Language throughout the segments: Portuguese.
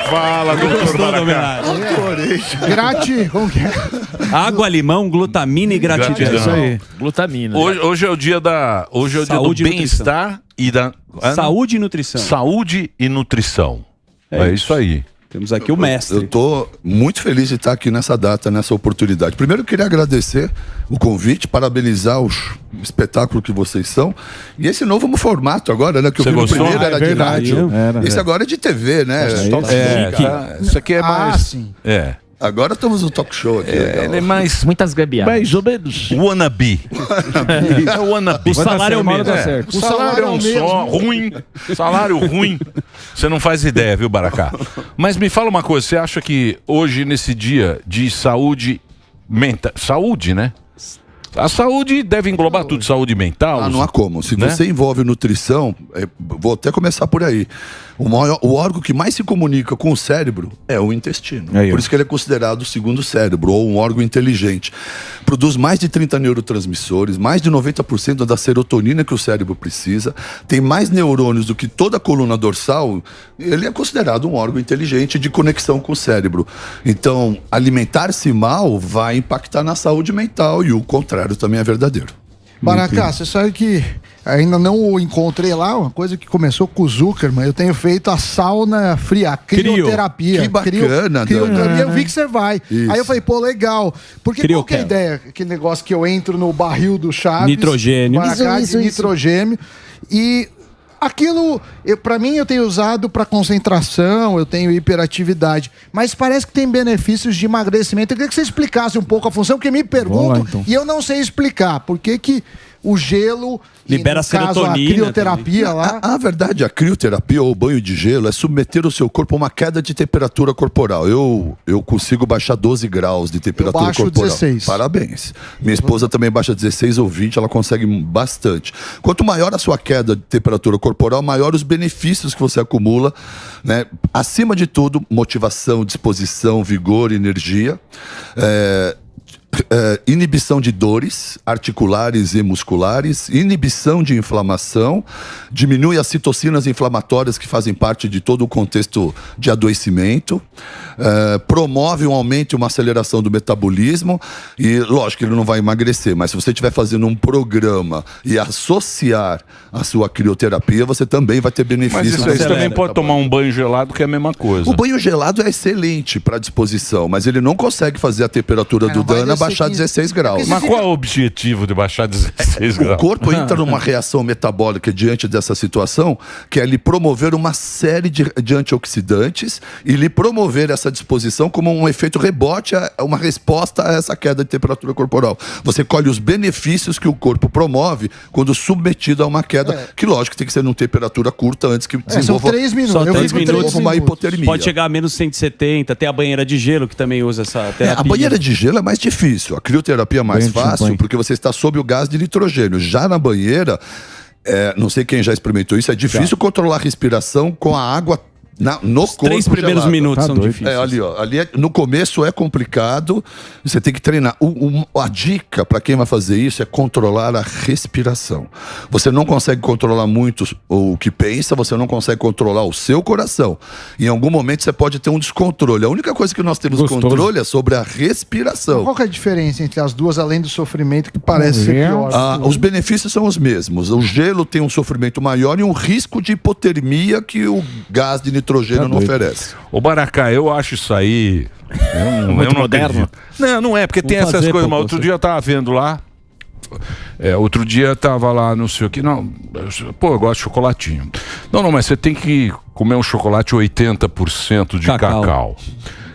Fala, doutor Baracá. Como que é? Água, limão, glutamina e gratidão. Gratidão. É isso aí. Glutamina. Hoje é o dia do Saúde e bem-estar e da... Saúde e nutrição. Saúde e nutrição. É isso aí. Temos aqui o mestre. Eu tô muito feliz de estar aqui nessa data, nessa oportunidade. Primeiro eu queria agradecer o convite, parabenizar o espetáculo que vocês são. E esse novo formato agora, né? Que eu vi no primeiro era de rádio. Esse agora é de TV, né? Isso aqui é mais... sim. É. Agora estamos no talk show aqui. Ele é mais... Muitas gambiarras. Mais ou menos. Wannabe. É o wannabe. O salário é o mesmo. O salário é um só, ruim. Salário ruim. Você não faz ideia, viu, Baracá? Mas me fala uma coisa, você acha que hoje, nesse dia de saúde mental... Saúde, né? A saúde deve englobar tudo, saúde mental. Não há como. Se né? você envolve nutrição, vou até começar por aí. O órgão que mais se comunica com o cérebro é o intestino. Por isso que ele é considerado o segundo cérebro, ou um órgão inteligente. Produz mais de 30 neurotransmissores, mais de 90% da serotonina que o cérebro precisa, tem mais neurônios do que toda a coluna dorsal. Ele é considerado um órgão inteligente de conexão com o cérebro. Então, alimentar-se mal vai impactar na saúde mental, e o contrário também é verdadeiro. Baracá, você sabe que ainda não o encontrei lá, uma coisa que começou com o Zuckerman. Eu tenho feito a sauna fria, a crioterapia. Que bacana, crioterapia. Eu vi que você vai. Isso. Aí eu falei, pô, legal. Porque qual que é a ideia? Aquele negócio que eu entro no barril do Chaves. Nitrogênio. Baracá, Isso. nitrogênio. E aquilo, pra mim, eu tenho usado para concentração, eu tenho hiperatividade, mas parece que tem benefícios de emagrecimento. Eu queria que você explicasse um pouco a função, porque me perguntam e eu não sei explicar. Por que que o gelo libera serotonina, a crioterapia lá... A verdade, a crioterapia ou o banho de gelo é submeter o seu corpo a uma queda de temperatura corporal. Eu consigo baixar 12 graus de temperatura baixo corporal. 16. Parabéns. Minha esposa também baixa 16 ou 20, ela consegue bastante. Quanto maior a sua queda de temperatura corporal, maior os benefícios que você acumula, né? Acima de tudo, motivação, disposição, vigor, energia. Inibição de dores articulares e musculares, inibição de inflamação, diminui as citocinas inflamatórias que fazem parte de todo o contexto de adoecimento, promove um aumento e uma aceleração do metabolismo. E lógico que ele não vai emagrecer, mas se você estiver fazendo um programa e associar a sua crioterapia, você também vai ter benefícios. Mas isso aí você também pode tomar um banho gelado, que é a mesma coisa. O banho gelado é excelente para disposição, mas ele não consegue fazer a temperatura do Dana baixar 16 graus. Mas qual é o objetivo de baixar 16 graus? O corpo entra numa reação metabólica diante dessa situação, que é lhe promover uma série de antioxidantes e lhe promover essa disposição como um efeito rebote, uma resposta a essa queda de temperatura corporal. Você colhe os benefícios que o corpo promove quando submetido a uma queda, que lógico tem que ser numa temperatura curta antes que desenvolva... São 3 minutos. Só 3 minutos. Uma hipotermia. Pode chegar a menos 170, tem a banheira de gelo que também usa essa terapia. A banheira de gelo é mais difícil. A crioterapia é mais fácil porque você está sob o gás de nitrogênio. Já na banheira, não sei quem já experimentou isso, é difícil controlar a respiração com a água no corpo. 3 primeiros gelado. minutos são difíceis. Ali no começo é complicado, você tem que treinar. A dica para quem vai fazer isso é controlar a respiração. Você não consegue controlar muito o que pensa, você não consegue controlar o seu coração. Em algum momento você pode ter um descontrole. A única coisa que nós temos controle é sobre a respiração. Qual que é a diferença entre as duas, além do sofrimento, que parece ser pior? Os benefícios são os mesmos. O gelo tem um sofrimento maior e um risco de hipotermia que o gás de nitrogênio não oferece. Ô Baracá, eu acho isso aí... Muito moderno. Não é, porque tem essas coisas. Mas outro dia eu tava vendo lá. Outro dia tava lá, não sei o que. Não, eu gosto de chocolatinho. Não, mas você tem que comer um chocolate 80% de cacau.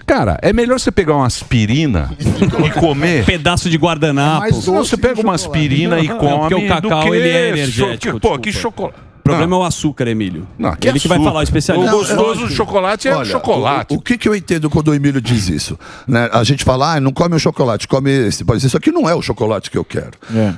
Cara, é melhor você pegar uma aspirina e comer... Pedaço de guardanapo. Você pega uma aspirina e come. Porque o cacau, ele é energético. Que chocolate... O problema é o açúcar, Emílio. Ele que vai falar, o especialista. O gostoso do chocolate é chocolate. O que eu entendo quando o Emílio diz isso? Né? A gente fala, não come o chocolate, come esse. Isso aqui não é o chocolate que eu quero.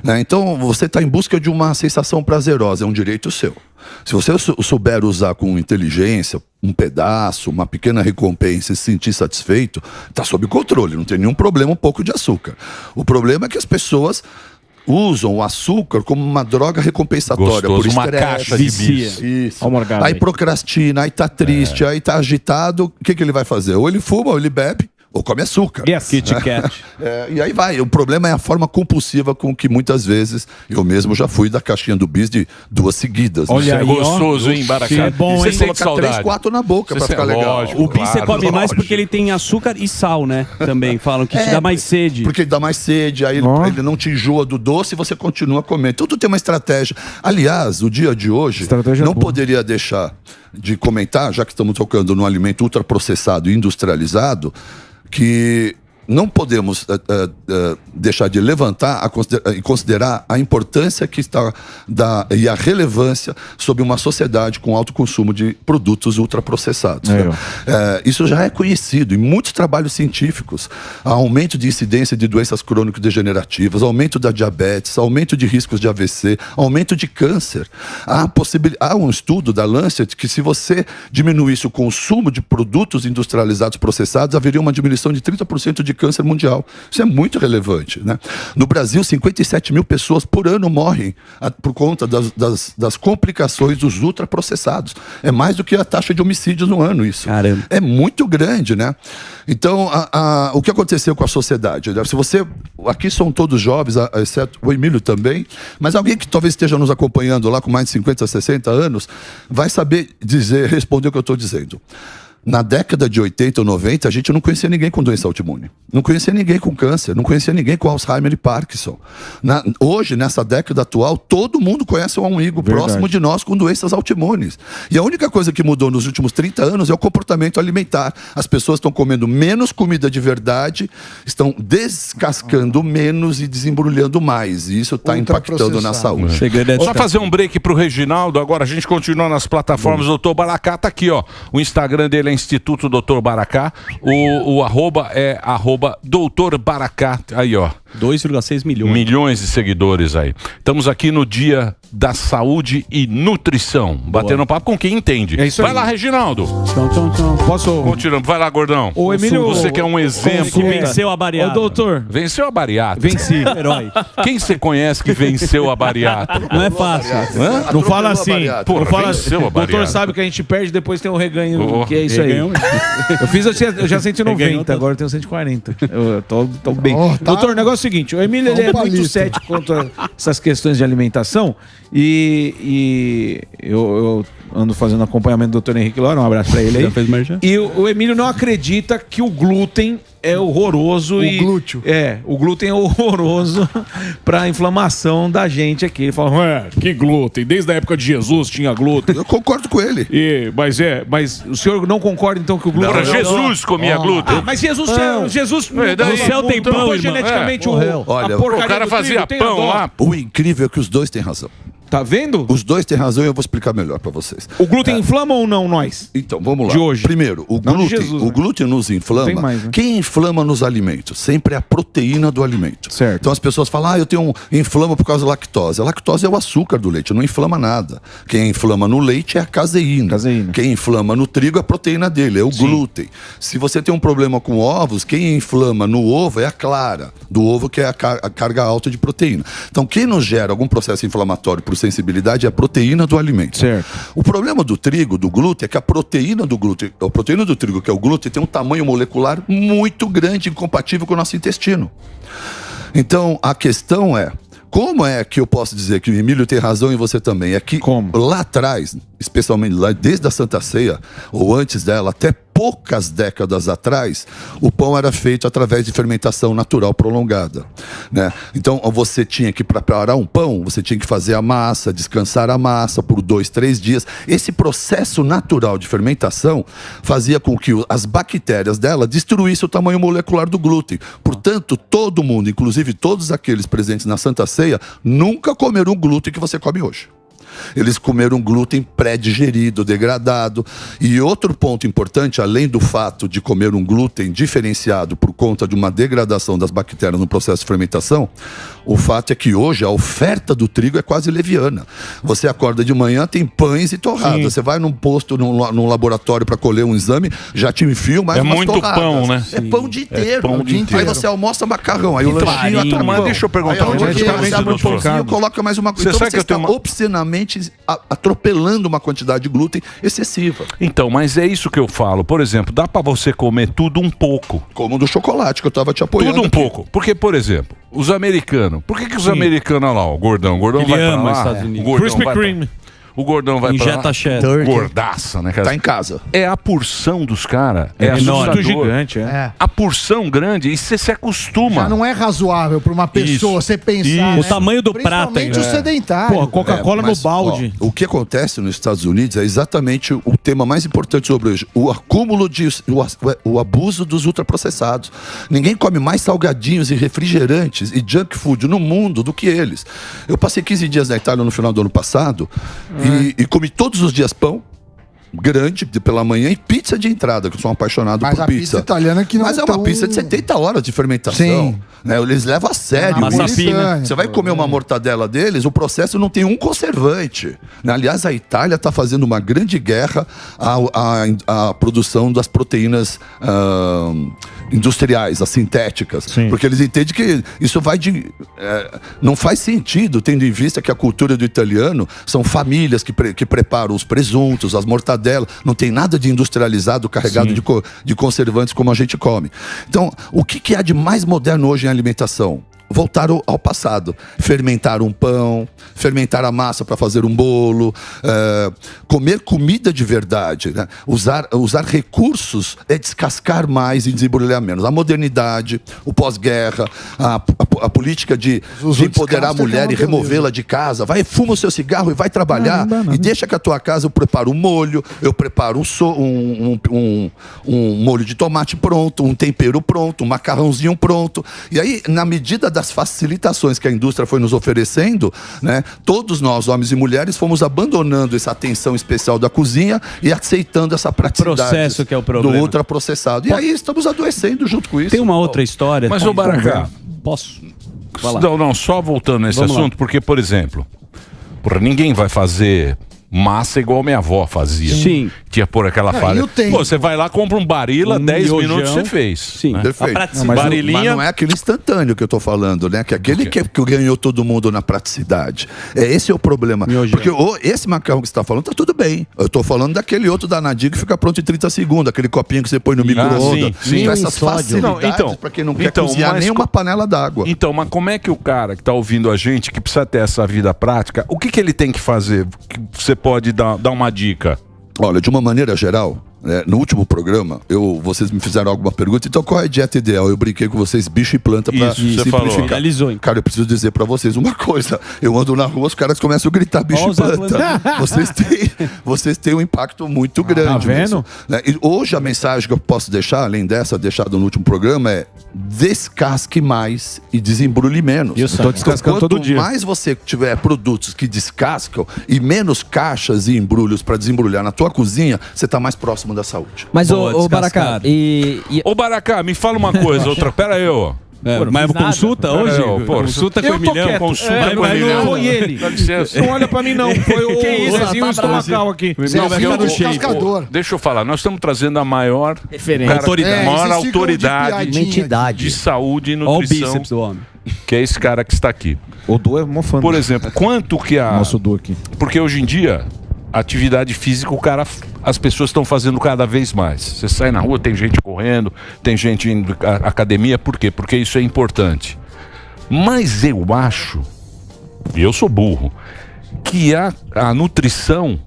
Né? Então, você está em busca de uma sensação prazerosa, é um direito seu. Se você souber usar com inteligência, um pedaço, uma pequena recompensa e se sentir satisfeito, está sob controle, não tem nenhum problema um pouco de açúcar. O problema é que as pessoas usam o açúcar como uma droga recompensatória. Gostoso, por uma estresse, caixa de bis. Isso. Aí procrastina, aí tá triste, aí tá agitado. O que ele vai fazer? Ou ele fuma, ou ele bebe, ou come açúcar. Yes. Kit Kat. E aí vai. O problema é a forma compulsiva com que muitas vezes eu mesmo já fui da caixinha do bis de 2 seguidas. Olha aí, gostoso, hein, Baracá? É bom, você hein? sente Colocar saudade. 3, 4 na boca pra ficar legal. Lógico, O bis você come mais lógico. porque ele tem açúcar e sal, né? Também falam que te dá mais sede. Porque ele dá mais sede, aí ele não te enjoa do doce e você continua comendo. Tudo tem uma estratégia. Aliás, o dia de hoje não poderia deixar de comentar, já que estamos tocando no alimento ultraprocessado e industrializado, que não podemos deixar de levantar e considerar a importância que está e a relevância sobre uma sociedade com alto consumo de produtos ultraprocessados. Isso já é conhecido em muitos trabalhos científicos. Há aumento de incidência de doenças crônico-degenerativas, aumento da diabetes, aumento de riscos de AVC, aumento de câncer. Há um estudo da Lancet que, se você diminuísse o consumo de produtos industrializados processados, haveria uma diminuição de 30% de câncer mundial. Isso é muito relevante, né? No Brasil, 57 mil pessoas por ano morrem por conta das complicações dos ultraprocessados. É mais do que a taxa de homicídios no ano, isso. Caramba. É muito grande, né? Então, o que aconteceu com a sociedade? Se você... Aqui são todos jovens, exceto o Emílio também, mas alguém que talvez esteja nos acompanhando lá com mais de 50, 60 anos, vai saber responder o que eu estou dizendo. Na década de 80 ou 90, a gente não conhecia ninguém com doença autoimune. Não conhecia ninguém com câncer, não conhecia ninguém com Alzheimer e Parkinson. Hoje, nessa década atual, todo mundo conhece um amigo próximo de nós com doenças autoimunes. E a única coisa que mudou nos últimos 30 anos é o comportamento alimentar. As pessoas estão comendo menos comida de verdade, estão descascando menos e desembrulhando mais. E isso está impactando na saúde. Só fazer um break pro Reginaldo, agora a gente continua nas plataformas. O Dr. Baracá tá aqui, ó. O Instagram dele é Instituto Dr. Baracá. O arroba é Dr. Baracá. Aí, ó. 2,6 milhões. Milhões de seguidores aí. Estamos aqui no Dia da Saúde e Nutrição. Batendo papo com quem entende. É isso Vai aí. lá, Reginaldo. Posso... Continuando. Vai lá, gordão. O Emílio... Você que é um exemplo. Que venceu a bariátrica. Ô, doutor. Venceu a bariátrica. Venci. Herói. Quem você conhece que venceu a bariátrica? Não é fácil. Não fala assim. Porra, Não fala venceu assim. a O doutor bariátrica. sabe que a gente perde, depois tem um reganho, Oh, que é isso aí. Eu já 190, agora eu tenho 140. Eu tô bem. Doutor, o negócio é o seguinte, o Emílio ele é muito cético quanto a essas questões de alimentação e eu ando fazendo acompanhamento do doutor Henrique Lora, um abraço pra ele aí. Já fez merchan? E o Emílio não acredita que o glúten é horroroso. Glúteo. O glúten é horroroso pra inflamação da gente aqui. Ele fala, que glúten? Desde a época de Jesus tinha glúten. Eu concordo com ele. Mas o senhor não concorda então que o glúten... Não, Jesus comia glúten. Mas Jesus daí? no céu tem pão, irmão. geneticamente Olha, a porcaria O cara do fazia trigo, tem pão dó. lá. O incrível é que os dois têm razão. Tá vendo? Os dois têm razão e eu vou explicar melhor para vocês. O glúten inflama ou não nós? Então, vamos lá. De hoje. Primeiro, o Não de glúten, Jesus, o né? glúten nos inflama. Tem mais, né? Quem inflama nos alimentos? Sempre é a proteína do alimento. Certo. Então as pessoas falam, eu tenho inflama por causa da lactose. A lactose é o açúcar do leite, não inflama nada. Quem inflama no leite é a caseína. Caseína. Quem inflama no trigo é a proteína dele, é o glúten. Se você tem um problema com ovos, quem inflama no ovo é a clara do ovo, que é a carga alta de proteína. Então quem nos gera algum processo inflamatório por sensibilidade é a proteína do alimento. Certo. O problema do trigo, do glúten, é que a proteína do trigo, que é o glúten, tem um tamanho molecular muito grande, incompatível com o nosso intestino. Então, a questão é, como é que eu posso dizer que o Emílio tem razão e você também? É que lá atrás, especialmente lá desde a Santa Ceia, ou antes dela, até poucas décadas atrás, o pão era feito através de fermentação natural prolongada, né? Então, você tinha que preparar um pão, você tinha que fazer a massa, descansar a massa por 2, 3 dias. Esse processo natural de fermentação fazia com que as bactérias dela destruíssem o tamanho molecular do glúten. Portanto, todo mundo, inclusive todos aqueles presentes na Santa Ceia, nunca comeram o glúten que você come hoje. Eles comeram glúten pré-digerido, degradado. E outro ponto importante, além do fato de comer um glúten diferenciado por conta de uma degradação das bactérias no processo de fermentação, O fato é que hoje a oferta do trigo é quase leviana. Você acorda de manhã, tem pães e torradas. Você vai num posto, num laboratório para colher um exame, já te enfiam mais umas muito torradas. pão, né? É pão o dia inteiro. Pão o dia inteiro. Aí você almoça macarrão, aí o lanchinho é Mas deixa eu perguntar uma coisa. Você abre um pãozinho, coloca mais uma coisa. Então você está obscenamente atropelando uma quantidade de glúten excessiva. Então, mas é isso que eu falo. Por exemplo, dá pra você comer tudo um pouco. Como do chocolate, que eu tava te apoiando. Tudo um pouco. Porque, por exemplo, os americanos. Por que os americanos, olha lá, o gordão vai pra lá. Estados Unidos. O gordão Crispy vai Kreme. O gordão vai pra lá. Injeta cheddar. Gordaça, né, cara? Tá em casa. É a porção dos caras. É Muito assustador. gigante, A porção grande, e você se acostuma. Já não é razoável para uma pessoa você pensar. O tamanho do prato, principalmente o sedentário. Pô, Coca-Cola no Mas, balde. ó, o que acontece nos Estados Unidos é exatamente o tema mais importante sobre hoje. O acúmulo o abuso dos ultraprocessados. Ninguém come mais salgadinhos e refrigerantes e junk food no mundo do que eles. Eu passei 15 dias na Itália no final do ano passado e comi todos os dias pão grande pela manhã e pizza de entrada, que eu sou um apaixonado por pizza. Mas a pizza italiana que não Mas é uma pizza de 70 horas de fermentação. Sim. Né? Eles levam a sério. Massa isso. fina. Você vai comer uma mortadela deles, o processo não tem um conservante. Né? Aliás, a Itália está fazendo uma grande guerra à produção das proteínas industriais, as sintéticas. Sim. Porque eles entendem que isso vai de... não faz sentido, tendo em vista que a cultura do italiano são famílias que preparam os presuntos, as mortadelas. Não tem nada de industrializado, carregado de conservantes como a gente come. Então, o que há de mais moderno hoje em alimentação? Voltar ao passado, fermentar um pão, fermentar a massa para fazer um bolo, comer comida de verdade, né? usar recursos é descascar mais e desembrulhar menos. A modernidade, o pós-guerra, a política de empoderar a mulher e removê-la de casa. Vai, fuma o seu cigarro e vai trabalhar e deixa que a tua casa eu preparo um molho, eu preparo um molho de tomate pronto, um tempero pronto, um macarrãozinho pronto. E aí, na medida das facilitações que a indústria foi nos oferecendo, né, todos nós, homens e mulheres, fomos abandonando essa atenção especial da cozinha e aceitando essa praticidade processo que é o problema. do ultraprocessado. E aí estamos adoecendo junto com isso. Tem uma outra história. Mas, ô Baracá, Posso? Vai lá. não, só voltando nesse Vamos assunto, lá. porque, por exemplo, ninguém vai fazer massa igual minha avó fazia. Sim. Tinha por aquela falha. tempo. Pô, você vai lá, compra um barila, 10 miojão. minutos você fez. Sim. Né? Perfeito. praticidade. Mas não é aquele instantâneo que eu tô falando, né? Que aquele que ganhou todo mundo na praticidade. Esse é o problema. Miojão. Porque esse macarrão que você tá falando tá tudo bem. Eu tô falando daquele outro danadinho que fica pronto em 30 segundos, aquele copinho que você põe no micro-ondas. sim. Então, essas facilidades Então, pra quem não quer cozinhar nem uma panela d'água. Então, mas como é que o cara que tá ouvindo a gente, que precisa ter essa vida prática, o que ele tem que fazer? Que você pode dar uma dica? Olha, de uma maneira geral, né, no último programa, vocês me fizeram alguma pergunta, então qual é a dieta ideal? Eu brinquei com vocês, bicho e planta, pra Isso, você falou. simplificar. Realizou, hein? Cara, eu preciso dizer pra vocês uma coisa. Eu ando na rua, os caras começam a gritar bicho Ó, e planta. Vocês têm um impacto muito grande. Tá vendo? nisso, né? E hoje a mensagem que eu posso deixar, além dessa deixada no último programa, é descasque mais e desembrulhe menos. Isso, tô descascando todo dia. Quanto mais você tiver produtos que descascam e menos caixas e embrulhos para desembrulhar na tua cozinha, você tá mais próximo da saúde. Mas, Boa, ô Baracá, Ô, Baracá, me fala uma coisa, outra. Pera aí, ô. Mas consulta hoje? Pô, consulta com o Emilhão. Consulta com o Mas Emilhão. não foi ele. Dá licença. Não olha pra mim, não. Foi o Que isso? Zezinho Tá estomacal aqui. Emilhão vai ficar no shape. Cascador. Deixa eu falar, nós estamos trazendo a maior Referência. Autoridade. maior vocês ficam de autoridade piadinha. de Entidade. saúde e Olha o nutrição, bíceps do homem. que é esse cara que está aqui. O Du é mofando. Por exemplo, quanto que a... Nosso Du aqui. Porque hoje em dia, atividade física, as pessoas estão fazendo cada vez mais. Você sai na rua, tem gente correndo, tem gente indo à academia. Por quê? Porque isso é importante. Mas eu acho, e eu sou burro, que a nutrição,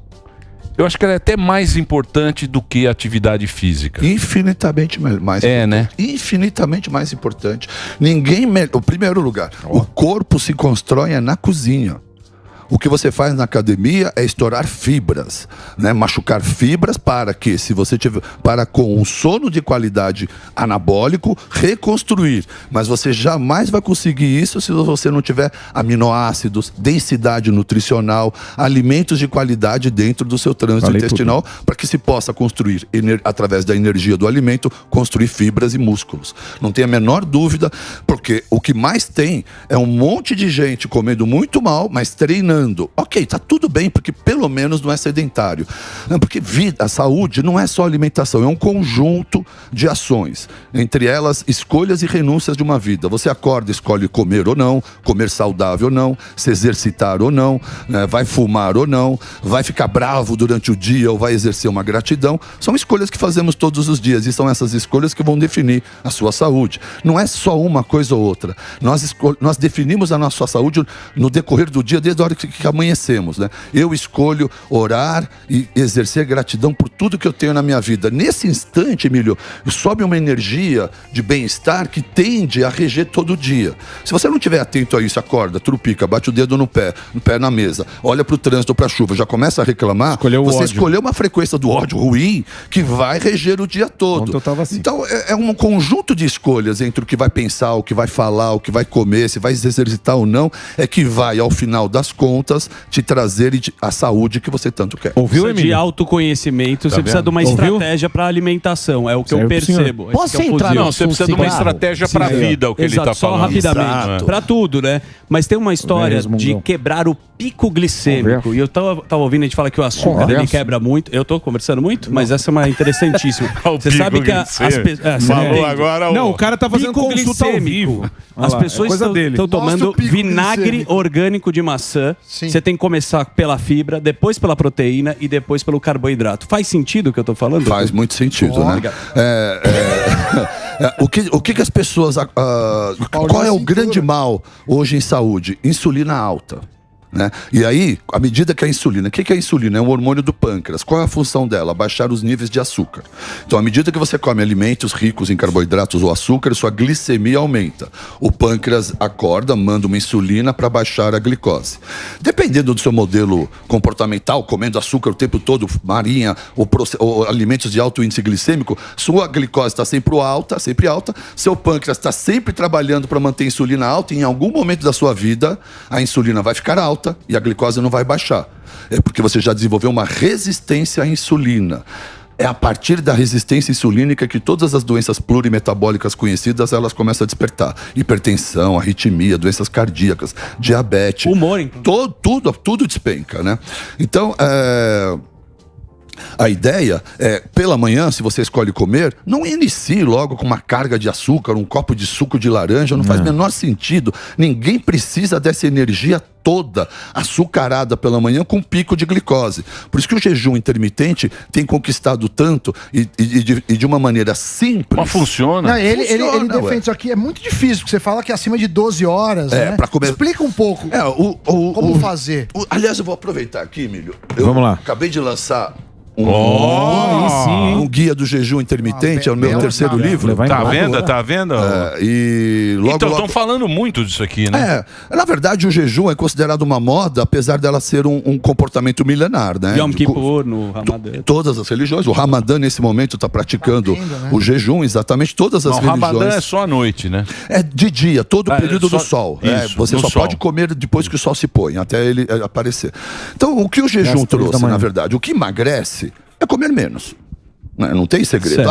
eu acho que ela é até mais importante do que a atividade física. Infinitamente mais É, né? Infinitamente mais importante. Em primeiro lugar, o corpo se constrói na cozinha. O que você faz na academia é estourar fibras, né? Machucar fibras para que, se você tiver, para com um sono de qualidade anabólico, reconstruir. Mas você jamais vai conseguir isso se você não tiver aminoácidos, densidade nutricional, alimentos de qualidade dentro do seu trânsito intestinal, para que se possa construir, através da energia do alimento, construir fibras e músculos. Não tem a menor dúvida, porque o que mais tem é um monte de gente comendo muito mal, mas treinando. Ok, tá tudo bem, porque pelo menos não é sedentário. Porque vida, a saúde não é só alimentação, é um conjunto de ações. Entre elas, escolhas e renúncias de uma vida. Você acorda, escolhe comer ou não, comer saudável ou não, se exercitar ou não, né? Vai fumar ou não, vai ficar bravo durante o dia ou vai exercer uma gratidão. São escolhas que fazemos todos os dias e são essas escolhas que vão definir a sua saúde. Não é só uma coisa ou outra. Nós definimos a nossa saúde no decorrer do dia, desde a hora que amanhecemos, né? Eu escolho orar e exercer gratidão por tudo que eu tenho na minha vida. Nesse instante, Emílio, sobe uma energia de bem-estar que tende a reger todo dia. Se você não estiver atento a isso, acorda, trupica, bate o dedo no pé na mesa, olha para o trânsito, para a chuva, já começa a reclamar, você escolheu uma frequência do ódio ruim que vai reger o dia todo. Assim. Então, é um conjunto de escolhas entre o que vai pensar, o que vai falar, o que vai comer, se vai se exercitar ou não, é que vai, ao final das contas, te trazer a saúde que você tanto quer. Ouviu, Emílio? De autoconhecimento, você precisa de uma estratégia para alimentação, é o que eu percebo. Posso entrar? Não, você precisa de uma estratégia para a vida, o que ele está falando. Só rapidamente, para tudo, né? Mas tem uma história de quebrar o pico glicêmico. E eu tava ouvindo a gente falar que o açúcar ele quebra muito. Eu tô conversando muito, mas essa é uma interessantíssima. Você sabe que as pessoas... Falou agora... Não, o cara tá fazendo consulta ao vivo. As pessoas estão tomando vinagre orgânico de maçã. Você tem que começar pela fibra, depois pela proteína e depois pelo carboidrato. Faz sentido o que eu tô falando? Faz muito sentido, né? O que as pessoas... qual é o grande mal hoje em saúde? Insulina alta. Né? E aí, à medida que a insulina... O que é a insulina? É um hormônio do pâncreas. Qual é a função dela? Baixar os níveis de açúcar. Então, à medida que você come alimentos ricos em carboidratos ou açúcar, sua glicemia aumenta. O pâncreas acorda, manda uma insulina para baixar a glicose. Dependendo do seu modelo comportamental, comendo açúcar o tempo todo, marinha ou alimentos de alto índice glicêmico, sua glicose está sempre alta, seu pâncreas está sempre trabalhando para manter a insulina alta e em algum momento da sua vida, a insulina vai ficar alta e a glicose não vai baixar. É porque você já desenvolveu uma resistência à insulina. É a partir da resistência insulínica que todas as doenças plurimetabólicas conhecidas, elas começam a despertar. Hipertensão, arritmia, doenças cardíacas, diabetes. Humor, então. Tudo despenca, né? Então, a ideia é, pela manhã, se você escolhe comer, não inicie logo com uma carga de açúcar, um copo de suco de laranja, não faz o menor sentido. Ninguém precisa dessa energia toda açucarada pela manhã com pico de glicose. Por isso que o jejum intermitente tem conquistado tanto e de uma maneira simples. Mas funciona. Não, ele defende isso aqui, é muito difícil, porque você fala que é acima de 12 horas, né? Pra comer... Explica um pouco como fazer. Aliás, eu vou aproveitar aqui, Emílio. Vamos lá. Acabei de lançar um guia do jejum intermitente, é o meu terceiro livro. Tá à venda? E logo, então, estão falando muito disso aqui, né? Na verdade, o jejum é considerado uma moda, apesar dela ser um comportamento milenar, né? Yom Kippur, no Ramadã. Todas as religiões. O Ramadã, nesse momento, está praticando o jejum, exatamente todas as religiões. O Ramadã é só à noite, né? É de dia, todo o período do sol. Isso, você só pode comer depois que o sol se põe, até ele aparecer. Então, o que o jejum trouxe, na verdade? O que emagrece é comer menos. Não tem segredo.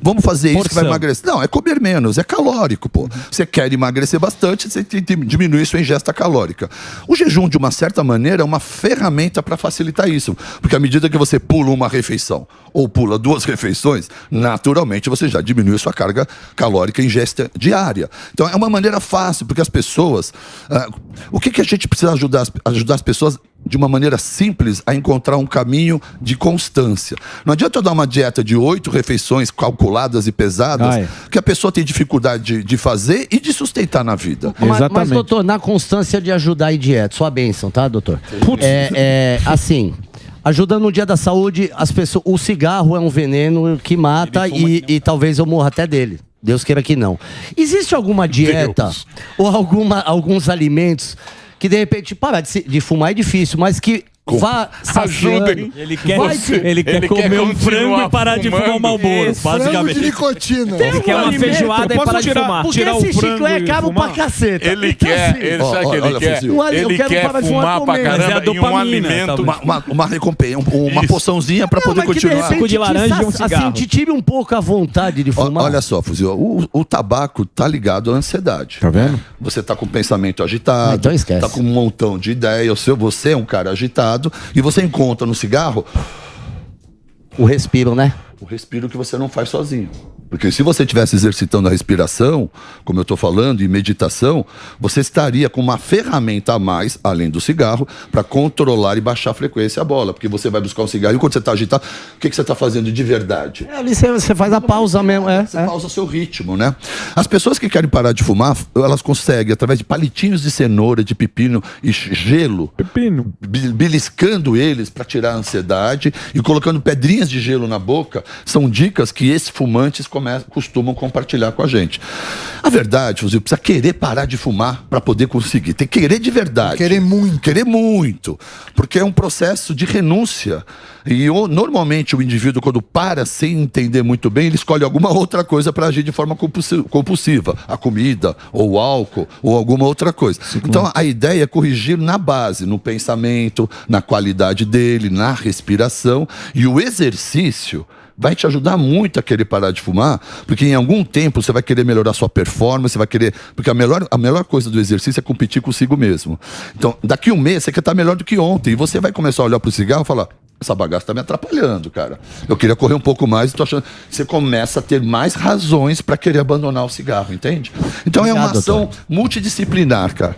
Vamos fazer isso que vai emagrecer. Não, é comer menos, é calórico, pô. Você quer emagrecer bastante, você tem que diminuir sua ingesta calórica. O jejum, de uma certa maneira, é uma ferramenta para facilitar isso. Porque à medida que você pula uma refeição ou pula 2 refeições, naturalmente você já diminui sua carga calórica e ingesta diária. Então é uma maneira fácil, porque as pessoas... o que a gente precisa ajudar as pessoas de uma maneira simples a encontrar um caminho de constância. Não adianta eu dar uma dieta de 8 refeições calculadas e pesadas que a pessoa tem dificuldade de fazer e de sustentar na vida. Mas, doutor, na constância de ajudar em dieta, sua bênção, tá, doutor? Assim, ajudando no dia da saúde, as pessoas, o cigarro é um veneno que mata e talvez eu morra até dele. Deus queira que não. Existe alguma dieta ou alguns alimentos que de repente parar de fumar é difícil, mas que vá ajudem. Ele quer comer um frango e parar de fumar um Marlboro, Frango de nicotina. Ele quer uma feijoada e parar de fumar. Porque esse chiclete é caro pra caceta. Ele Então, quer, assim, ele sabe o que ele quer? Ele quer fumar pra caramba e um alimento. Uma recompensa, uma poçãozinha pra poder continuar. Suco de laranja e um cigarro. Assim, te tire um pouco a vontade de fumar. Olha só, Fuzil, o tabaco tá ligado à ansiedade. Tá vendo? Você tá com o pensamento agitado, Então esquece. tá com um montão de ideias, você é um cara agitado e você encontra no cigarro O respiro, né? o respiro que você não faz sozinho. Porque se você estivesse exercitando a respiração, como eu estou falando, e meditação, você estaria com uma ferramenta a mais, além do cigarro, para controlar e baixar a frequência a bola. Porque você vai buscar um cigarro e quando você está agitado, o que você está fazendo de verdade? Ali você faz a pausa mesmo. Você pausa seu ritmo, né? As pessoas que querem parar de fumar, elas conseguem, através de palitinhos de cenoura, de pepino e gelo, beliscando eles para tirar a ansiedade e colocando pedrinhas de gelo na boca, são dicas que esses fumantes costumam compartilhar com a gente. A verdade, Fuzil, precisa querer parar de fumar para poder conseguir. Tem que querer de verdade. Querer muito. Querer muito. Porque é um processo de renúncia. E normalmente o indivíduo, quando para sem entender muito bem, ele escolhe alguma outra coisa para agir de forma compulsiva. A comida, ou o álcool, ou alguma outra coisa. Então a ideia é corrigir na base, no pensamento, na qualidade dele, na respiração. E o exercício vai te ajudar muito a querer parar de fumar, porque em algum tempo você vai querer melhorar sua performance, você vai querer... Porque a melhor coisa do exercício é competir consigo mesmo. Então, daqui um mês você quer estar melhor do que ontem, e você vai começar a olhar pro cigarro e falar... Essa bagaça tá me atrapalhando, cara. Eu queria correr um pouco mais e tô achando... Você começa a ter mais razões para querer abandonar o cigarro, entende? Então é uma ação multidisciplinar, cara.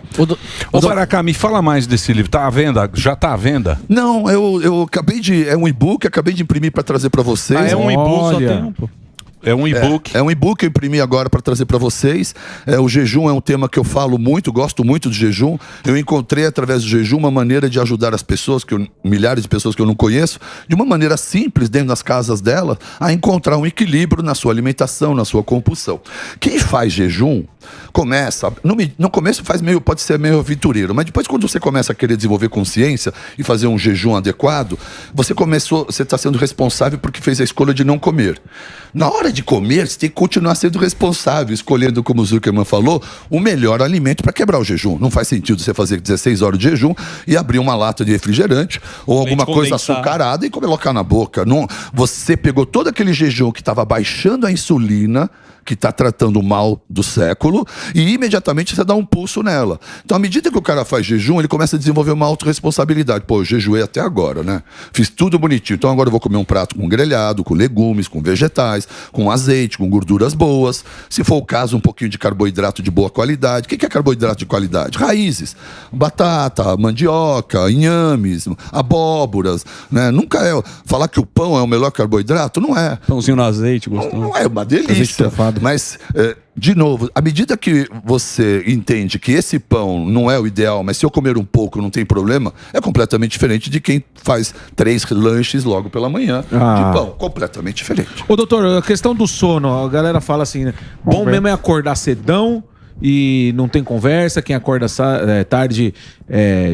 Ô, Baracá, me fala mais desse livro. Tá à venda? Já tá à venda? Não, eu acabei de... É um e-book, acabei de imprimir para trazer para vocês. Ah, é um e-book, só tempo. É um e-book. É um e-book que eu imprimi agora para trazer para vocês. O jejum é um tema que eu falo muito, gosto muito do jejum. Eu encontrei através do jejum uma maneira de ajudar as pessoas, milhares de pessoas que eu não conheço, de uma maneira simples, dentro das casas delas, a encontrar um equilíbrio na sua alimentação, na sua compulsão. Quem faz jejum, começa... No começo pode ser meio aventureiro, mas depois quando você começa a querer desenvolver consciência e fazer um jejum adequado, você está sendo responsável porque fez a escolha de não comer. Na hora de comer, você tem que continuar sendo responsável, escolhendo, como o Zuckerman falou, o melhor alimento para quebrar o jejum. Não faz sentido você fazer 16 horas de jejum e abrir uma lata de refrigerante ou alguma coisa açucarada e colocar na boca. Não, você pegou todo aquele jejum que estava baixando a insulina, que está tratando o mal do século, e imediatamente você dá um pulso nela. Então, à medida que o cara faz jejum, ele começa a desenvolver uma autorresponsabilidade. Pô, eu jejuei até agora, né? Fiz tudo bonitinho. Então, agora eu vou comer um prato com grelhado, com legumes, com vegetais, com azeite, com gorduras boas. Se for o caso, um pouquinho de carboidrato de boa qualidade. O que é carboidrato de qualidade? Raízes. Batata, mandioca, inhames, abóboras, né? Nunca é... Falar que o pão é o melhor carboidrato, não é. Pãozinho no azeite, gostoso. Não é uma delícia. Mas, de novo, à medida que você entende que esse pão não é o ideal, mas se eu comer um pouco não tem problema, é completamente diferente de quem faz 3 lanches logo pela manhã de pão. Completamente diferente. Ô, doutor, a questão do sono, a galera fala assim, né? Bom mesmo é acordar cedão e não tem conversa, quem acorda tarde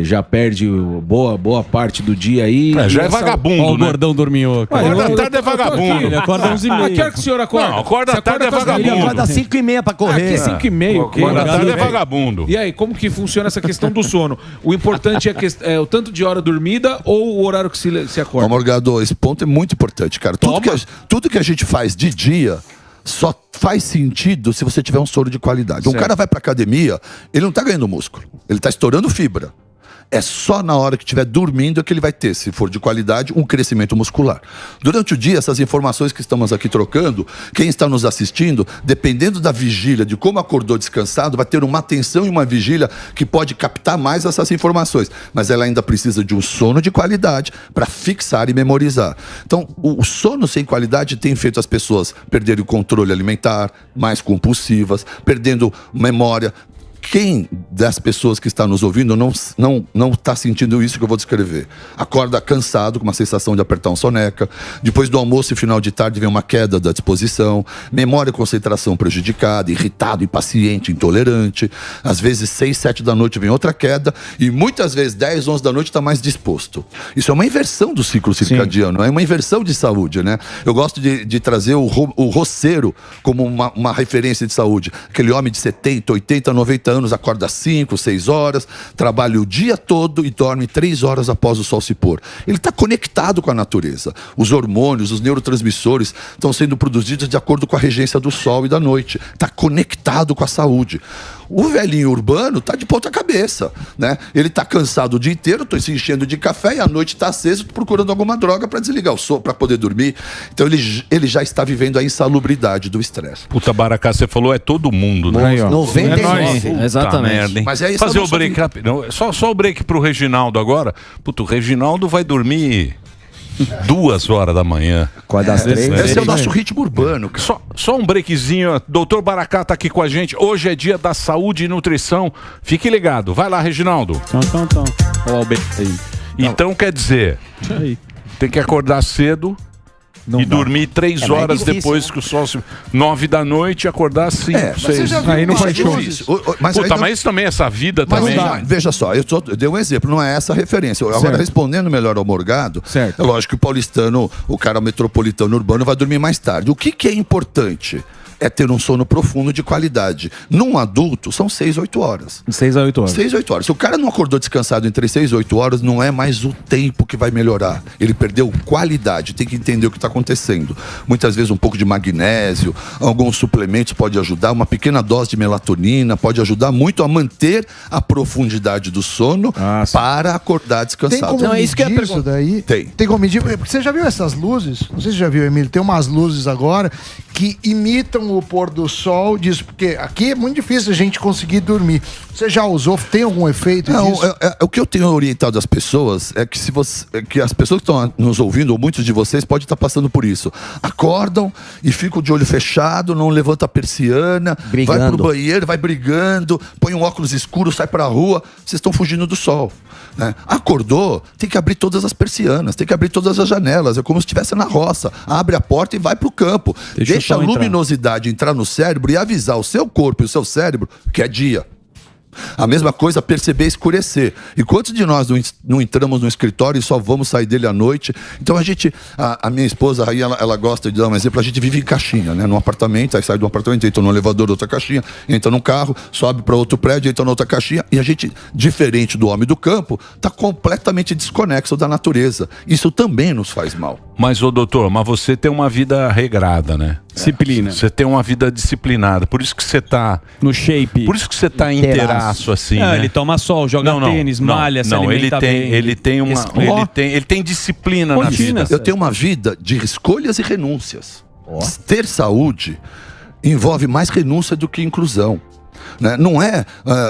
já perde boa parte do dia aí. Já é vagabundo, Ó, o gordão dormiu. Acorda tarde é vagabundo. Ele acorda 11h30. Que hora que o senhor acorda? Não, acorda tarde é vagabundo. Ele acorda às 5h30 pra correr. Aqui 5h30, ok. Acorda tarde é vagabundo. E aí, como que funciona essa questão do sono? O importante é o tanto de hora dormida ou o horário que se acorda? Ô, Morgado, esse ponto é muito importante, cara. Tudo que a gente faz de dia só faz sentido se você tiver um sono de qualidade. Certo. Um cara vai pra academia, ele não tá ganhando músculo, ele tá estourando fibra. É só na hora que estiver dormindo é que ele vai ter, se for de qualidade, um crescimento muscular. Durante o dia, essas informações que estamos aqui trocando, quem está nos assistindo, dependendo da vigília, de como acordou descansado, vai ter uma atenção e uma vigília que pode captar mais essas informações. Mas ela ainda precisa de um sono de qualidade para fixar e memorizar. Então, o sono sem qualidade tem feito as pessoas perderem o controle alimentar, mais compulsivas, perdendo memória, Quem das pessoas que está nos ouvindo não está sentindo isso que eu vou descrever? Acorda cansado, com uma sensação de apertar um soneca. Depois do almoço e final de tarde vem uma queda da disposição. Memória e concentração prejudicada, irritado, impaciente, intolerante. Às vezes 6, 7 da noite vem outra queda. E muitas vezes 10, 11 da noite está mais disposto. Isso é uma inversão do ciclo circadiano, é uma inversão de saúde, né? Eu gosto de trazer o roceiro como uma referência de saúde. Aquele homem de 70, 80, 90 anos acorda 5, 6 horas, trabalha o dia todo e dorme 3 horas após o sol se pôr. Ele está conectado com a natureza. Os hormônios, os neurotransmissores estão sendo produzidos de acordo com a regência do sol e da noite. Está conectado com a saúde. O velhinho urbano está de ponta cabeça, né? Ele está cansado o dia inteiro, estou se enchendo de café e à noite está aceso procurando alguma droga para desligar o som, para poder dormir. Então ele já está vivendo a insalubridade do estresse. Puta, Baracá, você falou é todo mundo, né? 99. Exatamente. Merda, mas é isso. Fazer o break rápido. Só o break pro Reginaldo agora. Puta, o Reginaldo vai dormir 2 horas da manhã. Quase das 3. Esse é o nosso ritmo urbano, cara. Só um breakzinho. Doutor Baracá tá aqui com a gente. Hoje é dia da saúde e nutrição. Fique ligado. Vai lá, Reginaldo. Olha o break aí. Então quer dizer, tem que acordar cedo e dormir 3 horas depois que o sol se... 9 da noite e acordar 5, 6. Aí não faz show. Mas isso também, essa vida também. Veja só, eu dei um exemplo, não é essa a referência. Agora, respondendo melhor ao Morgado, é lógico que o paulistano, o cara metropolitano urbano vai dormir mais tarde. O que é importante? É ter um sono profundo de qualidade. Num adulto, são 6, 8 horas. 6 a 8 horas. 6, 8 horas. Se o cara não acordou descansado entre 6 e 8 horas, não é mais o tempo que vai melhorar. Ele perdeu qualidade. Tem que entender o que está acontecendo. Muitas vezes um pouco de magnésio, alguns suplementos pode ajudar, uma pequena dose de melatonina pode ajudar muito a manter a profundidade do sono para acordar descansado. Tem como medir isso daí? Tem como medir? Porque você já viu essas luzes? Não sei se você já viu, Emílio. Tem umas luzes agora que imitam o pôr do sol, disso, porque aqui é muito difícil a gente conseguir dormir. Você já usou? Tem algum efeito disso? O que eu tenho orientado as pessoas é que que as pessoas que estão nos ouvindo, ou muitos de vocês, podem estar passando por isso. Acordam e ficam de olho fechado, não levanta a persiana, vai pro banheiro, vai brigando, põe um óculos escuro, sai pra rua, vocês estão fugindo do sol. Né? Acordou, tem que abrir todas as persianas, tem que abrir todas as janelas, é como se estivesse na roça. Abre a porta e vai pro campo. Deixa a luminosidade entrar no cérebro e avisar o seu corpo e o seu cérebro que é dia. A mesma coisa, perceber escurecer. E quantos de nós não entramos no escritório e só vamos sair dele à noite? Então a minha esposa aí, ela gosta de dar um exemplo, a gente vive em caixinha, né? Num apartamento, aí sai de um apartamento, entra no elevador, outra caixinha, entra num carro, sobe para outro prédio, entra na outra caixinha, e a gente, diferente do homem do campo, está completamente desconexo da natureza. Isso também nos faz mal. Mas, doutor, você tem uma vida regrada, né? Disciplina. Você tem uma vida disciplinada. Por isso que você tá... No shape. Por isso que você tá inteiraço, assim, né? Ele toma sol, joga tênis, malha, se alimenta bem. Ele tem disciplina na vida. Eu tenho uma vida de escolhas e renúncias. Ter saúde envolve mais renúncia do que inclusão. Né? Não é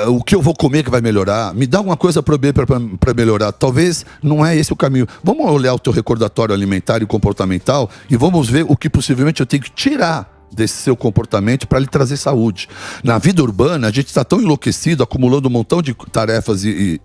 o que eu vou comer que vai melhorar. Me dá alguma coisa para melhorar. Talvez não é esse o caminho. Vamos olhar o teu recordatório alimentar e comportamental e vamos ver o que possivelmente eu tenho que tirar desse seu comportamento para lhe trazer saúde. Na vida urbana, a gente está tão enlouquecido, acumulando um montão de tarefas e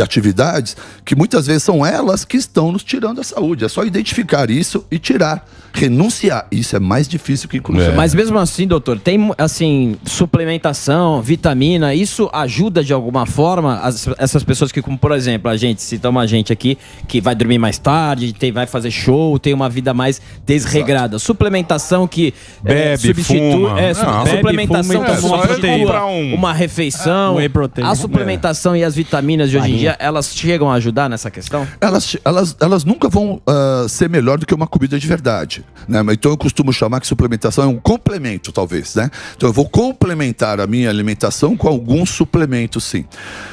atividades, que muitas vezes são elas que estão nos tirando a saúde. É só identificar isso e tirar. Renunciar. Isso é mais difícil que inclusão. Mas mesmo assim, doutor, tem assim, suplementação, vitamina, isso ajuda de alguma forma essas pessoas que, como por exemplo, citamos a gente aqui, que vai dormir mais tarde, vai fazer show, tem uma vida mais desregrada. Exato. Suplementação que bebe, substitui, fuma. Suplementação que substitui uma refeição. A suplementação e as vitaminas de hoje em dia, elas chegam a ajudar nessa questão? Elas nunca vão ser melhor do que uma comida de verdade. Né? Então eu costumo chamar que suplementação é um complemento, talvez, né? Então eu vou complementar a minha alimentação com algum suplemento, sim.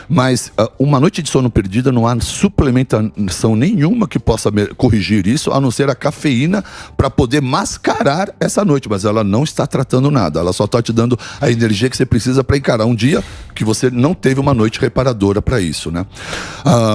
Mas uma noite de sono perdida não há suplementação nenhuma que possa corrigir isso, a não ser a cafeína para poder mascarar essa noite noite, mas ela não está tratando nada. Ela só está te dando a energia que você precisa para encarar um dia que você não teve uma noite reparadora para isso, né?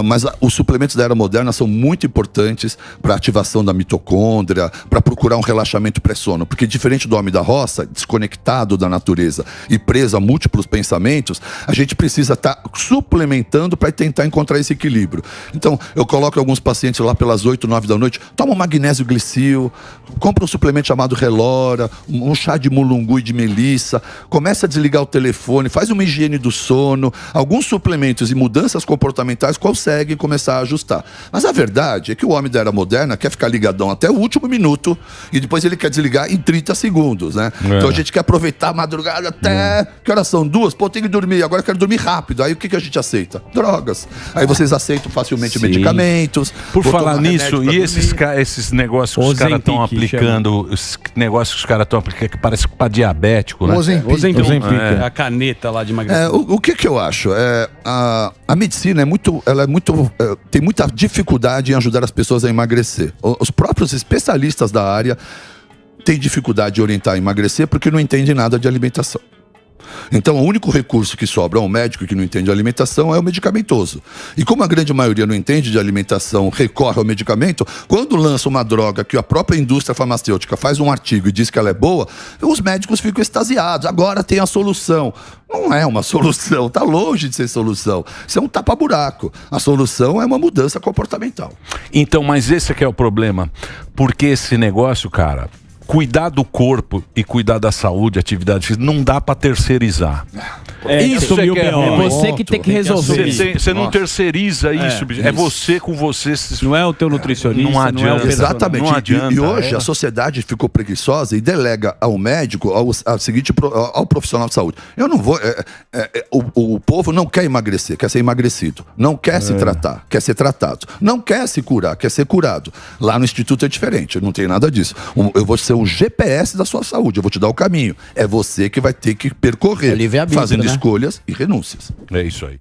Mas os suplementos da era moderna são muito importantes para a ativação da mitocôndria, para procurar um relaxamento pré-sono, porque diferente do homem da roça, desconectado da natureza e preso a múltiplos pensamentos, a gente precisa estar suplementando para tentar encontrar esse equilíbrio. Então, eu coloco alguns pacientes lá pelas 8, 9 da noite, toma um magnésio glicil, compra um suplemento chamado Relora, um chá de mulungu e de melissa, começa a desligar o telefone, faz uma higiene do sono, alguns suplementos e mudanças comportamentais conseguem começar a ajustar. Mas a verdade é que o homem da era moderna quer ficar ligadão até o último minuto e depois ele quer desligar em 30 segundos, né? Então a gente quer aproveitar a madrugada até... Que horas são? 2? Pô, tem que dormir, agora eu quero dormir rápido. Aí o que a gente aceita? Drogas. Aí vocês aceitam facilmente medicamentos. Por falar nisso, e esses negócios que os caras estão aplicando, os negócios que os caras estão aplicando, que parece para diabético, né? Ozempic. A caneta lá de emagrecimento. O que eu acho? A medicina tem muita dificuldade em ajudar as pessoas a emagrecer. Os próprios especialistas da área têm dificuldade de orientar a emagrecer porque não entendem nada de alimentação. Então, o único recurso que sobra a um médico que não entende de alimentação é o medicamentoso. E como a grande maioria não entende de alimentação, recorre ao medicamento, quando lança uma droga que a própria indústria farmacêutica faz um artigo e diz que ela é boa, os médicos ficam extasiados. Agora tem a solução. Não é uma solução, está longe de ser solução. Isso é um tapa-buraco. A solução é uma mudança comportamental. Então, mas esse aqui é o problema. Porque esse negócio, cara... Cuidar do corpo e cuidar da saúde, atividade física, não dá pra terceirizar. Isso é você que tem que resolver. Você não terceiriza isso, bicho. É você com você. Não é o teu nutricionista, não adianta. Exatamente. Não adianta. E hoje a sociedade ficou preguiçosa e delega ao médico, ao profissional de saúde. Eu não vou... o povo não quer emagrecer, quer ser emagrecido. Não quer se tratar, quer ser tratado. Não quer se curar, quer ser curado. Lá no Instituto é diferente, não tem nada disso. Eu vou ser um GPS da sua saúde, eu vou te dar o caminho. É você que vai ter que percorrer, fazendo escolhas e renúncias. É isso aí.